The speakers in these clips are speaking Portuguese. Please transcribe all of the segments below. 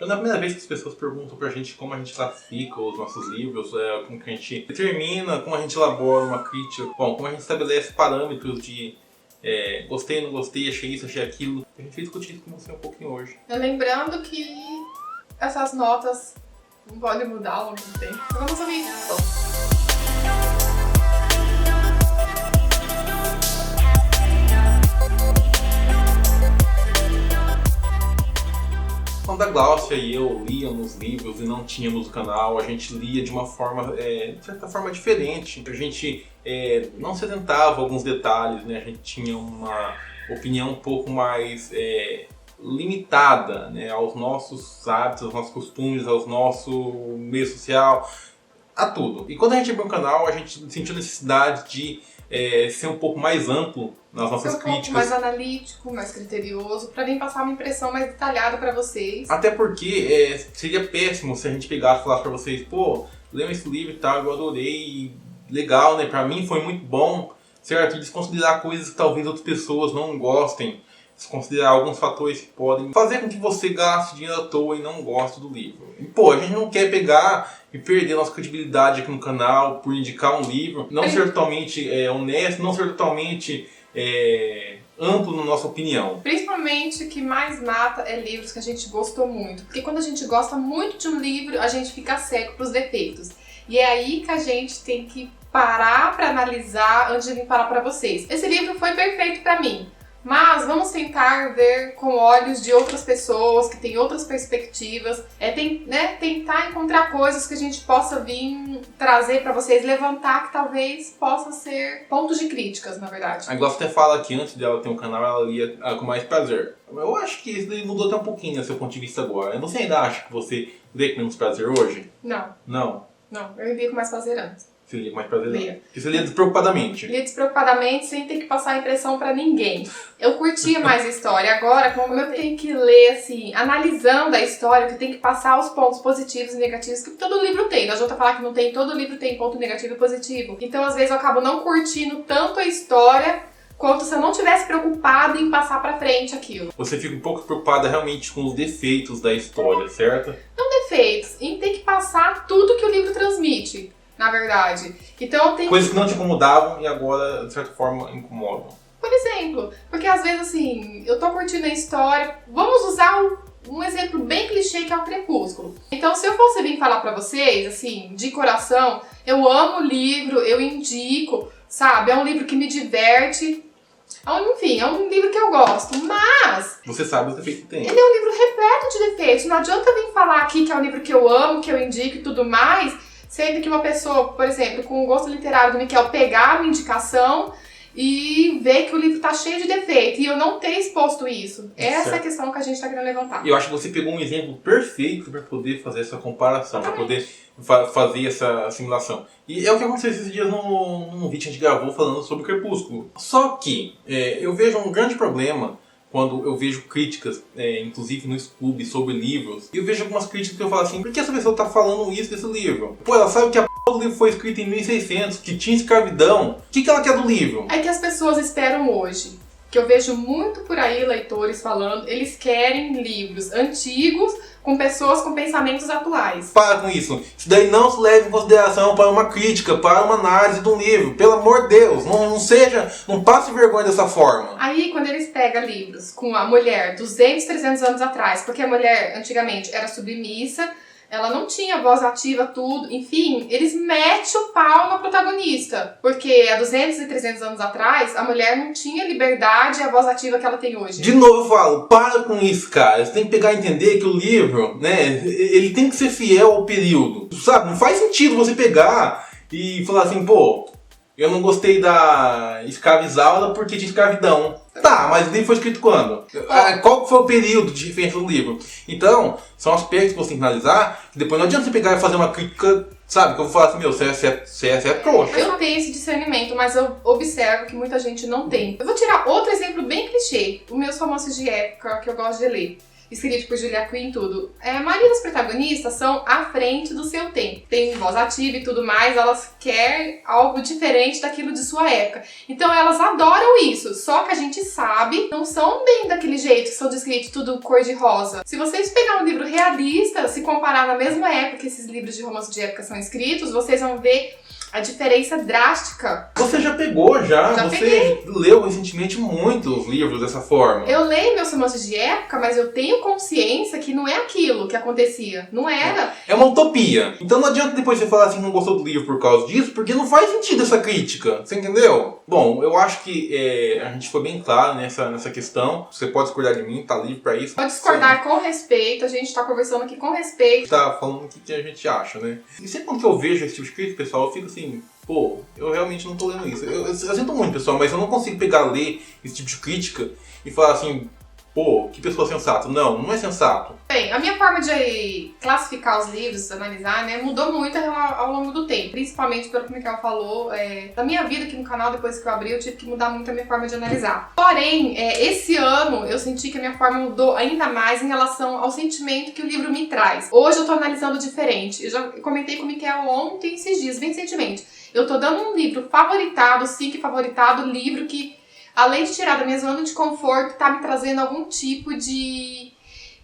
Já não é a primeira vez que as pessoas perguntam pra gente como a gente classifica os nossos livros, como que a gente determina, como a gente elabora uma crítica, bom, como a gente estabelece parâmetros de gostei, não gostei, achei isso, achei aquilo. A gente vai discutir isso com você um pouquinho hoje. Lembrando que essas notas não podem mudar ao longo do tempo. Então vamos ouvir isso. Quando a Gláucia e eu líamos livros e não tínhamos o canal, a gente lia de uma forma, de certa forma, diferente. A gente não se atentava a alguns detalhes, né? A gente tinha uma opinião um pouco mais limitada, né? Aos nossos hábitos, aos nossos costumes, ao nosso meio social, a tudo. E quando a gente abriu um canal, a gente sentiu a necessidade de ser um pouco mais amplo nas nossas críticas. Um pouco mais analítico, mais criterioso, para vir passar uma impressão mais detalhada para vocês. Até porque seria péssimo se a gente pegasse e falasse para vocês, pô, leiam esse livro e tal, eu adorei, legal, né? Pra mim foi muito bom, certo? E desconsiderar coisas que talvez outras pessoas não gostem, desconsiderar alguns fatores que podem fazer com que você gaste dinheiro à toa e não goste do livro. E, pô, a gente não quer pegar e perder nossa credibilidade aqui no canal por indicar um livro, não ser totalmente honesto, não ser totalmente amplo na nossa opinião. Principalmente o que mais mata é livros que a gente gostou muito. Porque quando a gente gosta muito de um livro, a gente fica cego para os defeitos. E é aí que a gente tem que parar para analisar antes de vir falar para vocês. Esse livro foi perfeito para mim. Mas vamos tentar ver com olhos de outras pessoas que têm outras perspectivas, tentar encontrar coisas que a gente possa vir trazer para vocês, levantar que talvez possam ser pontos de críticas, na verdade. A Glaucia até fala que antes dela ter um canal, ela lia com mais prazer. Eu acho que isso mudou até um pouquinho no seu ponto de vista agora. Você ainda acha que você lê com menos prazer hoje? Não. Não? Não, eu lia com mais prazer antes. Você lia com mais prazer? Lia. Porque você lia despreocupadamente. Lia despreocupadamente, sem ter que passar a impressão pra ninguém. Eu curtia mais a história. Agora, como eu tenho que ler, assim, analisando a história, que eu tenho que passar os pontos positivos e negativos, que todo livro tem. Não adianta falar que não tem, todo livro tem ponto negativo e positivo. Então, às vezes, eu acabo não curtindo tanto a história quanto se eu não tivesse preocupada em passar pra frente aquilo. Você fica um pouco preocupada realmente com os defeitos da história, certo? Não defeitos, em ter que passar tudo que o livro transmite. Na verdade. Então eu tenho coisas que não te incomodavam e agora, de certa forma, incomodam. Por exemplo, porque às vezes assim, eu tô curtindo a história, vamos usar um exemplo bem clichê que é o Crepúsculo. Então se eu fosse vir falar pra vocês, assim, de coração, eu amo o livro, eu indico, sabe? É um livro que me diverte. Enfim, é um livro que eu gosto, mas você sabe os defeitos que tem. Ele é um livro repleto de defeitos. Não adianta vir falar aqui que é um livro que eu amo, que eu indico e tudo mais, sendo que uma pessoa, por exemplo, com o gosto literário do Miquel pegar a minha indicação e ver que o livro tá cheio de defeito e eu não ter exposto isso. Essa é a questão que a gente tá querendo levantar. Eu acho que você pegou um exemplo perfeito para poder fazer essa comparação, para poder fazer essa assimilação. E é o que aconteceu esses dias num vídeo que a gente gravou falando sobre o Crepúsculo. Só que eu vejo um grande problema quando eu vejo críticas, inclusive no YouTube, sobre livros, e eu vejo algumas críticas que eu falo assim, por que essa pessoa tá falando isso desse livro? Pô, ela sabe que a p*** do livro foi escrito em 1600, que tinha escravidão. O que ela quer do livro? É que as pessoas esperam hoje, que eu vejo muito por aí leitores falando, eles querem livros antigos com pessoas com pensamentos atuais. Para com isso. Isso daí não se leva em consideração para uma crítica, para uma análise de um livro. Pelo amor de Deus, não passe vergonha dessa forma. Aí, quando eles pegam livros com a mulher 200, 300 anos atrás, porque a mulher antigamente era submissa, ela não tinha voz ativa, tudo, enfim, eles metem o pau na protagonista. Porque há 200 e 300 anos atrás, a mulher não tinha liberdade e a voz ativa que ela tem hoje. De novo eu falo, para com isso, cara. Você tem que pegar e entender que o livro, né, ele tem que ser fiel ao período. Sabe, não faz sentido você pegar e falar assim, pô, eu não gostei da escravizada porque tinha escravidão. Tá, mas o livro foi escrito quando? Qual foi o período de referência do livro? Então, são aspectos que você tem que analisar, que depois não adianta você pegar e fazer uma crítica, sabe? Que eu vou falar assim, meu, você é trouxa. Eu tenho esse discernimento, mas eu observo que muita gente não tem. Eu vou tirar outro exemplo bem clichê, os meus romances de época que eu gosto de ler. escrito por Julia Quinn e tudo. A maioria dos protagonistas são à frente do seu tempo. Tem voz ativa e tudo mais, elas querem algo diferente daquilo de sua época. Então elas adoram isso, só que a gente sabe, não são bem daquele jeito que são descritos tudo cor de rosa. Se vocês pegar um livro realista, se comparar na mesma época que esses livros de romance de época são escritos, vocês vão ver a diferença drástica. Você já pegou, já? Você peguei. Leu recentemente muitos livros dessa forma? Eu leio meus romances de época, mas eu tenho consciência que não é aquilo que acontecia. Não era. É uma utopia. Então não adianta depois você falar assim que não gostou do livro por causa disso, porque não faz sentido essa crítica. Você entendeu? Bom, eu acho que a gente foi bem claro nessa questão. Você pode discordar de mim, tá livre pra isso. Pode discordar com respeito, a gente tá conversando aqui com respeito. Tá falando o que a gente acha, né? E sempre quando eu vejo esse tipo de crítica, pessoal, eu fico assim, pô, eu realmente não tô lendo isso. Eu sinto muito, pessoal, mas eu não consigo ler esse tipo de crítica e falar assim, pô, que pessoa sensata. Não é sensato. Bem, a minha forma de classificar os livros, analisar, né, mudou muito ao longo do tempo. Principalmente pelo que o Michael falou, da minha vida aqui no canal, depois que eu abri, eu tive que mudar muito a minha forma de analisar. Porém, esse ano eu senti que a minha forma mudou ainda mais em relação ao sentimento que o livro me traz. Hoje eu tô analisando diferente. Eu já comentei com o Michael ontem, esses dias, bem recentemente. Eu tô dando um livro favoritado, sim, que favoritado, livro que, além de tirar da minha zona de conforto, tá me trazendo algum tipo de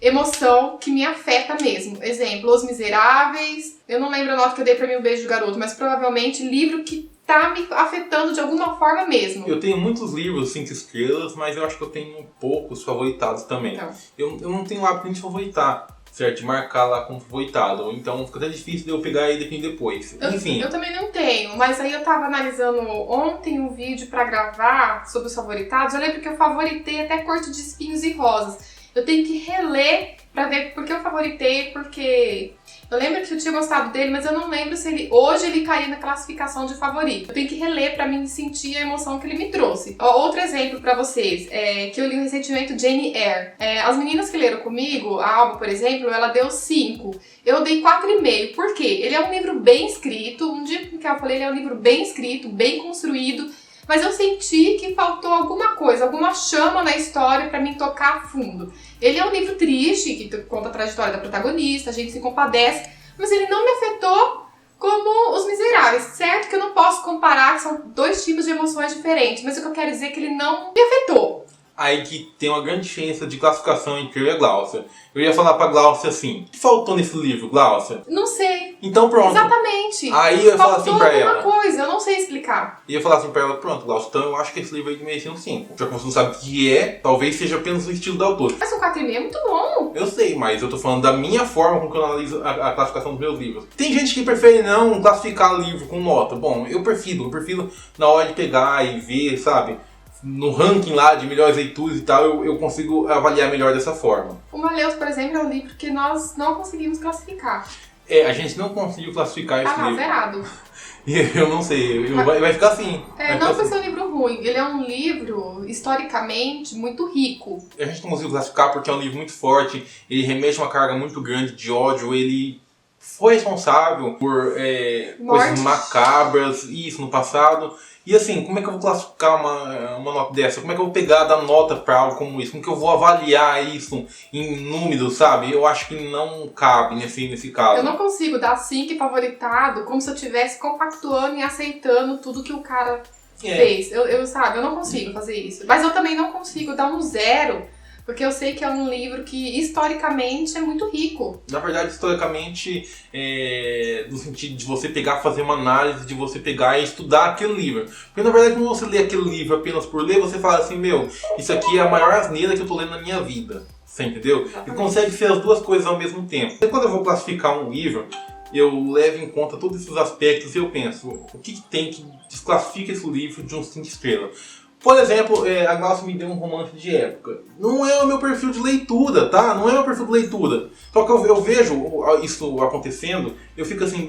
emoção que me afeta mesmo. Exemplo, Os Miseráveis. Eu não lembro a nota que eu dei pra mim, O Beijo do Garoto, mas provavelmente livro que tá me afetando de alguma forma mesmo. Eu tenho muitos livros 5 estrelas, mas eu acho que eu tenho poucos favoritados também. Então. Eu não tenho o hábito de favoritar, certo? De marcar lá como favoritado. Então fica até difícil de eu pegar e definir depois. Enfim. Eu também não tenho, mas aí eu tava analisando ontem um vídeo pra gravar sobre os favoritados. Eu lembro que eu favoritei até Corte de Espinhos e Rosas. Eu tenho que reler pra ver porque eu favoritei, porque eu lembro que eu tinha gostado dele, mas eu não lembro se hoje ele caiu na classificação de favorito. Eu tenho que reler pra mim sentir a emoção que ele me trouxe. Outro exemplo pra vocês, que eu li recentemente, Jane Eyre. As meninas que leram comigo, a Alba, por exemplo, ela deu 5. Eu dei 4,5. Por quê? Ele é um livro bem escrito. Um dia que eu falei, ele é um livro bem escrito, bem construído. Mas eu senti que faltou alguma coisa, alguma chama na história pra me tocar a fundo. Ele é um livro triste, que conta a trajetória da protagonista, a gente se compadece, mas ele não me afetou como Os Miseráveis. Certo que eu não posso comparar, que são 2 tipos de emoções diferentes, mas o que eu quero dizer é que ele não me afetou. Aí que tem uma grande diferença de classificação entre eu e a Glaucia. Eu ia falar pra Glaucia assim, o que faltou nesse livro, Glaucia? Não sei. Então pronto. Exatamente. Aí eu ia falar assim pra ela. Faltou alguma coisa, eu não sei explicar. Ia falar assim pra ela, pronto, Glaucia, então eu acho que esse livro aí merecia um 5. Já que você não sabe o que talvez seja apenas o estilo da autora. Mas um 4,5 é muito bom. Eu sei, mas eu tô falando da minha forma com que eu analiso a classificação dos meus livros. Tem gente que prefere não classificar livro com nota. Bom, eu prefiro na hora de pegar e ver, sabe? No ranking lá de melhores leituras e tal, eu consigo avaliar melhor dessa forma. O Malheus, por exemplo, é um livro que nós não conseguimos classificar. A gente não conseguiu classificar esse livro. Zerado. Eu não sei, vai ficar assim. Não foi ser um livro ruim, ele é um livro, historicamente, muito rico. A gente não conseguiu classificar porque é um livro muito forte, ele remete uma carga muito grande de ódio, ele foi responsável por coisas macabras, isso, no passado. E assim, como é que eu vou classificar uma nota dessa? Como é que eu vou pegar dar nota pra algo como isso? Como que eu vou avaliar isso em números, sabe? Eu acho que não cabe nesse caso. Eu não consigo dar 5 favoritado como se eu estivesse compactuando e aceitando tudo que o cara fez. Eu não consigo fazer isso. Mas eu também não consigo dar um 0, porque eu sei que é um livro que, historicamente, é muito rico. Na verdade, historicamente, no sentido de você pegar, fazer uma análise, de você pegar e estudar aquele livro. Porque, na verdade, quando você lê aquele livro apenas por ler, você fala assim, isso aqui é a maior asneira que eu tô lendo na minha vida. Você entendeu? Exatamente. E consegue ser as duas coisas ao mesmo tempo. E quando eu vou classificar um livro, eu levo em conta todos esses aspectos e eu penso, o que tem que desclassifica esse livro de um 5 estrelas? Por exemplo, a Glaucia me deu um romance de época. Não é o meu perfil de leitura, tá? Não é o meu perfil de leitura. Só que eu vejo isso acontecendo, eu fico assim,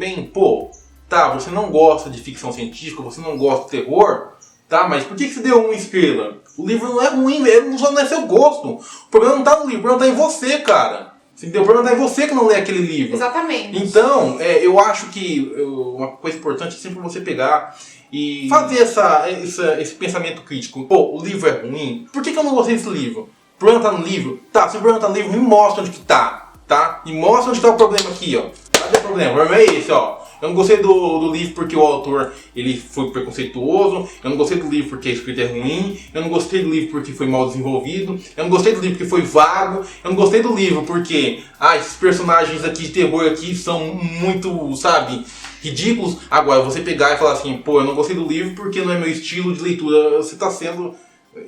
você não gosta de ficção científica, você não gosta de terror, tá? Mas por que você deu 1 estrela? O livro não é ruim, não é seu gosto. O problema não tá no livro, o problema tá em você, cara. Entendeu? O problema tá em você que não lê aquele livro. Exatamente. Então, eu acho que uma coisa importante é sempre você pegar e fazer esse pensamento crítico. O livro é ruim? Por que eu não gostei desse livro? O problema tá no livro? Tá, se o problema tá no livro, me mostra onde que tá, tá? Me mostra onde tá o problema aqui, ó. Cadê o problema? O problema é esse, ó. Eu não gostei do livro porque o autor ele foi preconceituoso. Eu não gostei do livro porque a escrita é ruim. Eu não gostei do livro porque foi mal desenvolvido. Eu não gostei do livro porque foi vago. Eu não gostei do livro porque esses personagens aqui de terror aqui são muito, sabe, ridículos. Agora, você pegar e falar assim, pô, eu não gostei do livro porque não é meu estilo de leitura. Você tá sendo...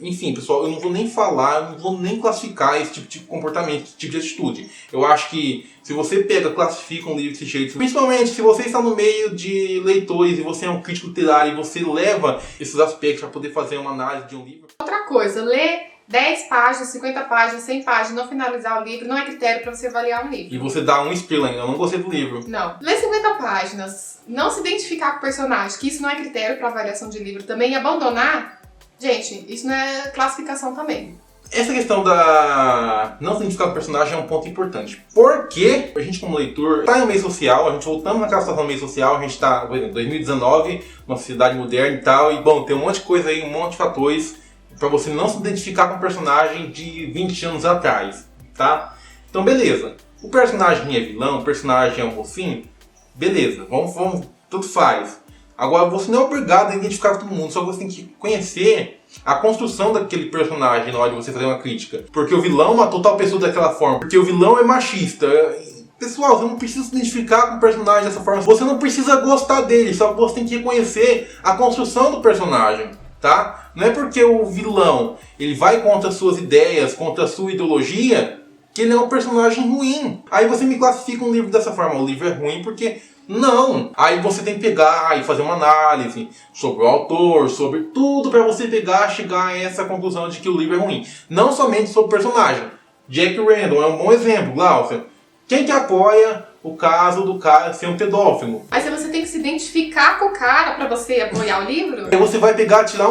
Enfim, pessoal, eu não vou nem falar, eu não vou nem classificar esse tipo de comportamento, esse tipo de atitude. Eu acho que se você pega, classifica um livro desse jeito, principalmente se você está no meio de leitores e você é um crítico literário e você leva esses aspectos para poder fazer uma análise de um livro. Outra coisa, ler 10 páginas, 50 páginas, 100 páginas, não finalizar o livro não é critério para você avaliar um livro. E você dá um estrela ainda, eu não gostei do livro. Não. Ler 50 páginas, não se identificar com o personagem, que isso não é critério para avaliação de livro também, e abandonar... Gente, isso não é classificação também. Essa questão da não se identificar com o personagem é um ponto importante. Porque a gente como leitor está no meio social, a gente voltando naquela situação no meio social, a gente está em 2019, uma sociedade moderna e tal, e bom, tem um monte de coisa aí, um monte de fatores para você não se identificar com o personagem de 20 anos atrás, tá? Então beleza, o personagem é vilão, o personagem é um mocinho, beleza, vamos, tudo faz. Agora, você não é obrigado a identificar com todo mundo, só que você tem que conhecer a construção daquele personagem na hora de você fazer uma crítica. Porque o vilão matou tal pessoa daquela forma, porque o vilão é machista. Pessoal, você não precisa se identificar com o personagem dessa forma, você não precisa gostar dele, só que você tem que reconhecer a construção do personagem, tá? Não é porque o vilão ele vai contra as suas ideias, contra a sua ideologia, que ele é um personagem ruim. Aí você me classifica um livro dessa forma, o livro é ruim porque... Não! Aí você tem que pegar e fazer uma análise sobre o autor, sobre tudo para você pegar e chegar a essa conclusão de que o livro é ruim. Não somente sobre o personagem. Jack Randall é um bom exemplo, Glaucia. Quem que apoia o caso do cara ser um pedófilo? Aí você tem que se identificar com o cara pra você apoiar o livro? Aí você vai pegar, tirar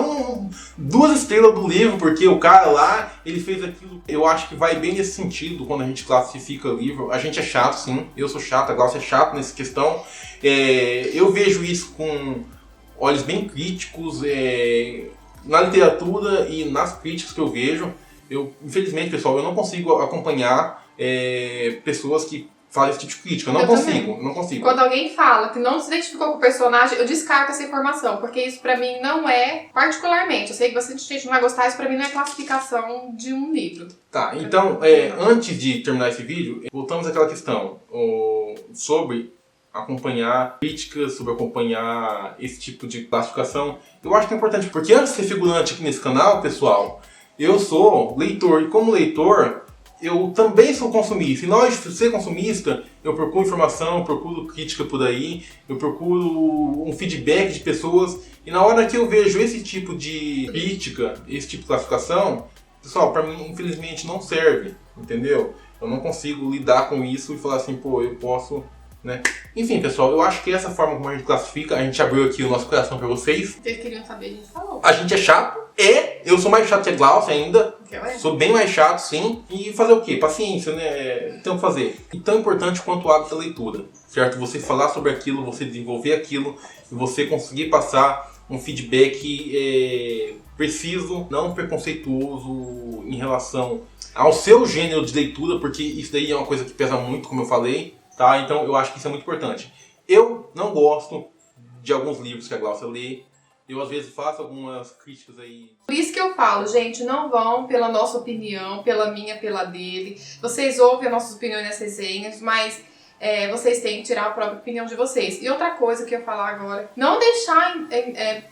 2 estrelas do livro, porque o cara lá, ele fez aquilo. Eu acho que vai bem nesse sentido, quando a gente classifica o livro. A gente é chato, sim. Eu sou chato, a Glaucia é chato nessa questão. Eu vejo isso com olhos bem críticos, na literatura e nas críticas que eu vejo. Infelizmente, pessoal, eu não consigo acompanhar pessoas que fazem esse tipo de crítica. Eu não consigo. Quando alguém fala que não se identificou com o personagem, eu descarto essa informação, porque isso pra mim não é, particularmente, eu sei que bastante gente não vai gostar, isso pra mim não é classificação de um livro. Tá, então, antes de terminar esse vídeo, voltamos àquela questão sobre acompanhar críticas, sobre acompanhar esse tipo de classificação. Eu acho que é importante, porque antes de ser figurante aqui nesse canal, pessoal, eu sou leitor, e como leitor, eu também sou consumista. E na hora de ser consumista, eu procuro informação, eu procuro crítica por aí, eu procuro um feedback de pessoas. E na hora que eu vejo esse tipo de crítica, esse tipo de classificação, pessoal, pra mim, infelizmente, não serve, entendeu? Eu não consigo lidar com isso e falar assim, pô, eu posso... Né? Enfim, pessoal, eu acho que essa forma como a gente classifica, a gente abriu aqui o nosso coração pra vocês. Vocês queriam saber, a gente falou. A gente é chato, eu sou mais chato que a Glaucia ainda. Sou bem mais chato, sim. E fazer o quê? Paciência, né? Então fazer. E tão importante quanto o hábito da leitura, certo? Você falar sobre aquilo, você desenvolver aquilo e você conseguir passar um feedback preciso, não preconceituoso em relação ao seu gênero de leitura, porque isso daí é uma coisa que pesa muito, como eu falei. Tá? Então eu acho que isso é muito importante. Eu não gosto de alguns livros que a Glaucia lê. Eu às vezes faço algumas críticas aí. Por isso que eu falo, gente, não vão pela nossa opinião, pela minha, pela dele. Vocês ouvem as nossas opiniões nas resenhas, mas vocês têm que tirar a própria opinião de vocês. E outra coisa que eu ia falar agora, não deixar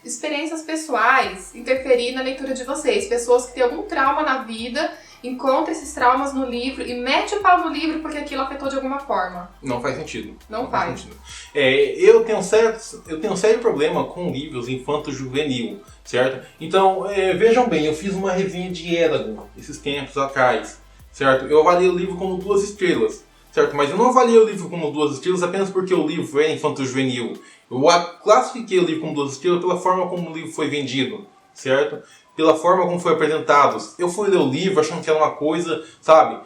experiências pessoais interferir na leitura de vocês. Pessoas que têm algum trauma na vida... Encontra esses traumas no livro e mete o pau no livro porque aquilo afetou de alguma forma. Não faz sentido. Não faz. Sentido. Eu tenho um sério problema com livros infanto-juvenil, certo? Então, vejam bem, eu fiz uma resenha de Eragon esses tempos atrás, certo? Eu avaliei o livro como 2 estrelas, certo? Mas eu não avaliei o livro como 2 estrelas apenas porque o livro é infanto-juvenil. Eu classifiquei o livro como 2 estrelas pela forma como o livro foi vendido, certo? pela forma como foi apresentado. Eu fui ler o livro achando que era uma coisa, sabe,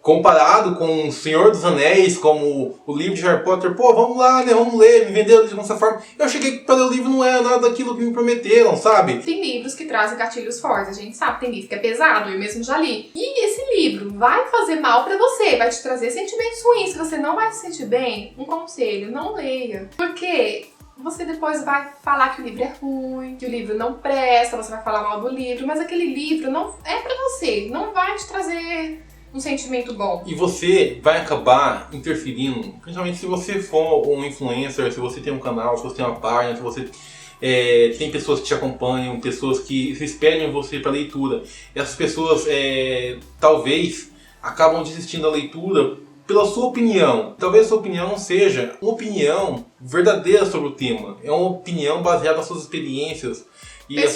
comparado com O Senhor dos Anéis, como o livro de Harry Potter, pô, vamos lá, né, vamos ler, me venderam dessa forma. Eu cheguei para ler o livro, não era nada daquilo que me prometeram, sabe? Tem livros que trazem gatilhos fortes, a gente sabe, tem livro que é pesado, eu mesmo já li. E esse livro vai fazer mal pra você, vai te trazer sentimentos ruins, se você não vai se sentir bem, um conselho, não leia. Porque você depois vai falar que o livro é ruim, que o livro não presta, você vai falar mal do livro, mas aquele livro não é pra você, não vai te trazer um sentimento bom. E você vai acabar interferindo, principalmente se você for um influencer, se você tem um canal, se você tem uma página, se você tem pessoas que te acompanham, pessoas que se espelham em você para leitura. E essas pessoas talvez acabam desistindo da leitura pela sua opinião. Talvez a sua opinião não seja uma opinião verdadeira sobre o tema. É uma opinião baseada nas suas experiências. E as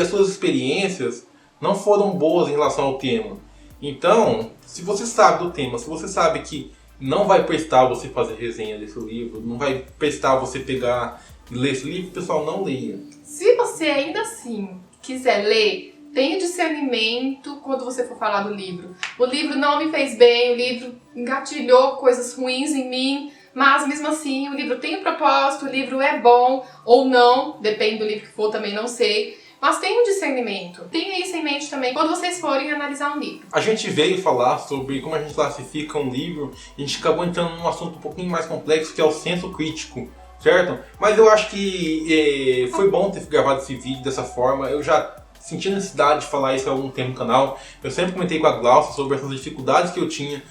suas experiências não foram boas em relação ao tema. Então, se você sabe do tema, se você sabe que não vai prestar você fazer resenha desse livro, não vai prestar você pegar e ler esse livro, pessoal, não leia. Se você ainda assim quiser ler, tenha discernimento quando você for falar do livro. O livro não me fez bem, o livro engatilhou coisas ruins em mim, mas mesmo assim o livro tem um propósito, o livro é bom ou não, depende do livro que for, também não sei. Mas tenha um discernimento. Tenha isso em mente também quando vocês forem analisar um livro. A gente veio falar sobre como a gente classifica um livro, e a gente acabou entrando num assunto um pouquinho mais complexo, que é o senso crítico, certo? Mas eu acho que foi bom ter gravado esse vídeo dessa forma. Eu já senti a necessidade de falar isso há algum tempo no canal. Eu sempre comentei com a Glaucia sobre essas dificuldades que eu tinha,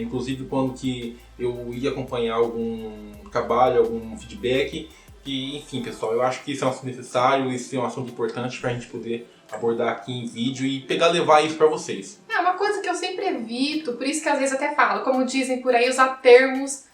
inclusive quando que eu ia acompanhar algum trabalho, algum feedback. E, enfim, pessoal, eu acho que isso é um assunto necessário, isso é um assunto importante pra gente poder abordar aqui em vídeo e levar isso pra vocês. É uma coisa que eu sempre evito, por isso que às vezes até falo, como dizem por aí, usar termos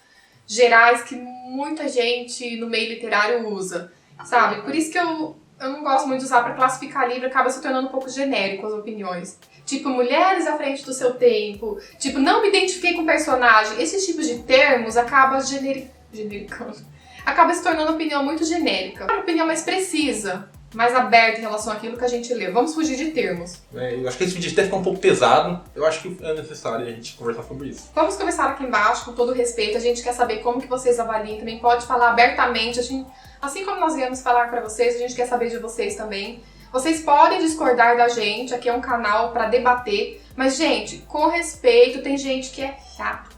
gerais que muita gente no meio literário usa, sabe? Por isso que eu não gosto muito de usar pra classificar livro, acaba se tornando um pouco genérico as opiniões. Tipo, mulheres à frente do seu tempo, tipo, não me identifiquei com personagem. Esses tipos de termos acabam genericando. Acaba se tornando uma opinião muito genérica. Uma opinião mais precisa, mais aberta em relação àquilo que a gente lê. Vamos fugir de termos. Eu acho que esse vídeo até ficou um pouco pesado. Eu acho que é necessário a gente conversar sobre isso. Vamos conversar aqui embaixo, com todo respeito. A gente quer saber como que vocês avaliam. Também pode falar abertamente. Assim como nós viemos falar pra vocês, a gente quer saber de vocês também. Vocês podem discordar da gente. Aqui é um canal pra debater. Mas, gente, com respeito, tem gente que é chato.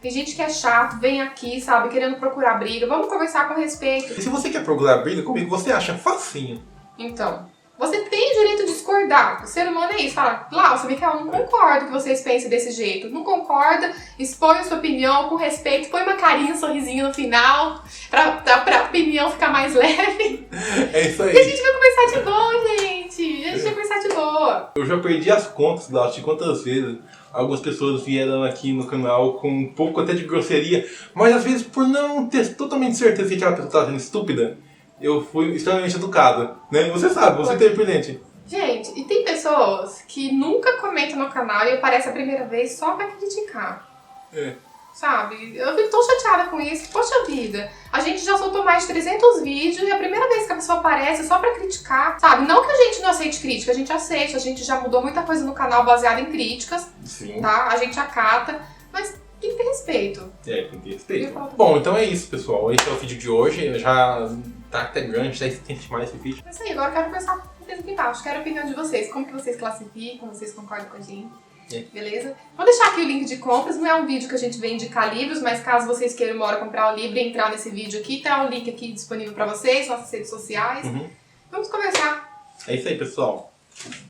Tem gente que é chato, vem aqui, sabe, querendo procurar briga. Vamos conversar com respeito. E se você quer procurar briga comigo, você acha facinho. Então, você tem direito de discordar. O ser humano é isso. Fala, Glaucia, Michael, não concordo que vocês pensem desse jeito. Não concorda, expõe a sua opinião com respeito. Põe uma carinha, um sorrisinho no final, pra opinião ficar mais leve. É isso aí. E a gente vai conversar de boa, gente. A gente vai conversar de boa. Eu já perdi as contas, Glaucia, de quantas vezes algumas pessoas vieram aqui no canal com um pouco até de grosseria, mas às vezes por não ter totalmente certeza que aquela pessoa estava sendo estúpida, eu fui extremamente educado, né? Você sabe, você teve presente. Gente, e tem pessoas que nunca comentam no canal e aparecem a primeira vez só pra criticar. Sabe? Eu fico tão chateada com isso. Poxa vida, a gente já soltou mais de 300 vídeos e a primeira vez que a pessoa aparece é só pra criticar, sabe? Não que a gente não aceite crítica, a gente aceita, a gente já mudou muita coisa no canal baseada em críticas, Sim. Tá? A gente acata, mas tem que ter respeito. Tem que ter respeito. Bom, então é isso, pessoal. Esse é o vídeo de hoje. Já tá até grande, já extende mais esse vídeo. É isso aí, agora eu quero conversar com vocês aqui embaixo. Quero a opinião de vocês, como que vocês classificam, vocês concordam com a gente. Beleza? Vou deixar aqui o link de compras, não é um vídeo que a gente vem indicar livros, mas caso vocês queiram uma hora comprar o livro e entrar nesse vídeo aqui, tá o link aqui disponível pra vocês, nossas redes sociais. Vamos conversar. É isso aí, pessoal.